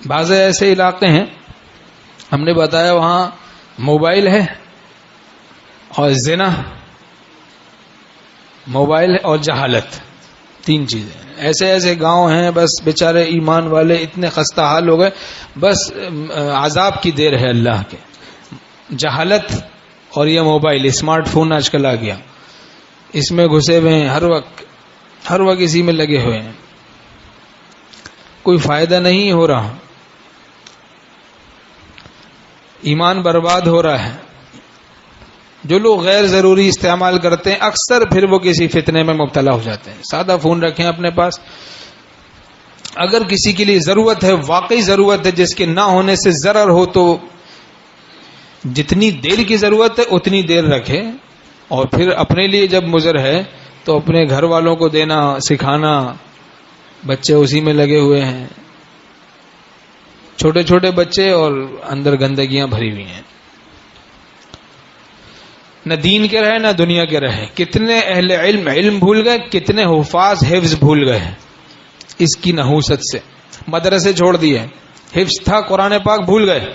بعض ایسے علاقے ہیں ہم نے بتایا وہاں موبائل ہے اور زنا، موبائل اور جہالت، تین چیزیں. ایسے ایسے گاؤں ہیں بس بیچارے ایمان والے اتنے خستہ حال ہو گئے، بس عذاب کی دیر ہے اللہ کے. جہالت اور یہ موبائل، اسمارٹ فون آج کل آ گیا، اس میں گھسے ہوئے ہیں، ہر وقت اسی میں لگے ہوئے ہیں، کوئی فائدہ نہیں ہو رہا، ایمان برباد ہو رہا ہے. جو لوگ غیر ضروری استعمال کرتے ہیں اکثر پھر وہ کسی فتنے میں مبتلا ہو جاتے ہیں. سادہ فون رکھیں اپنے پاس، اگر کسی کے لیے ضرورت ہے، واقعی ضرورت ہے، جس کے نہ ہونے سے ضرر ہو، تو جتنی دیر کی ضرورت ہے اتنی دیر رکھے، اور پھر اپنے لیے جب مضر ہے تو اپنے گھر والوں کو دینا سکھانا. بچے اسی میں لگے ہوئے ہیں، چھوٹے چھوٹے بچے، اور اندر گندگیاں بھری ہوئی ہیں، نہ دین کے رہے نہ دنیا کے رہے. کتنے اہل علم بھول گئے، کتنے حفاظ حفظ بھول گئے اس کی نحوست سے. مدرسے چھوڑ دیے، حفظ تھا قرآن پاک بھول گئے.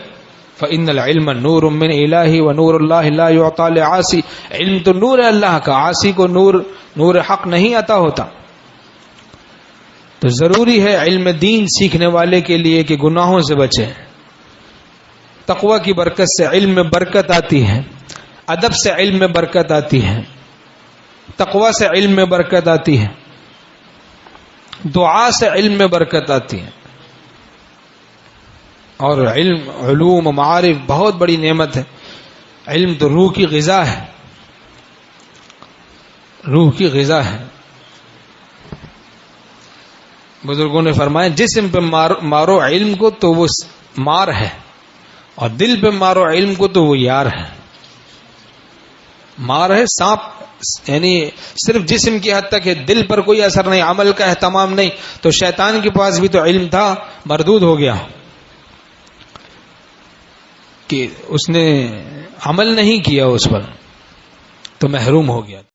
فإن العلم نور من الہ ونور اللہ لا یعطى لعاصی. علم تو نور ہے اللہ کا، عاصی کو نور حق نہیں عطا ہوتا. تو ضروری ہے علم دین سیکھنے والے کے لیے کہ گناہوں سے بچے. تقوی کی برکت سے علم میں برکت آتی ہے، ادب سے علم میں برکت آتی ہے، تقوی سے علم میں برکت آتی ہے، دعا سے علم میں برکت آتی ہے. اور علوم و معارف بہت بڑی نعمت ہے. علم تو روح کی غذا ہے، روح کی غذا ہے. بزرگوں نے فرمایا جسم پہ مارو علم کو تو وہ مار ہے، اور دل پہ مارو علم کو تو وہ یار ہے. مار ہے سانپ، یعنی صرف جسم کی حد تک ہے، دل پر کوئی اثر نہیں، عمل کا اہتمام نہیں. تو شیطان کے پاس بھی تو علم تھا، مردود ہو گیا کہ اس نے عمل نہیں کیا اس پر، تو محروم ہو گیا.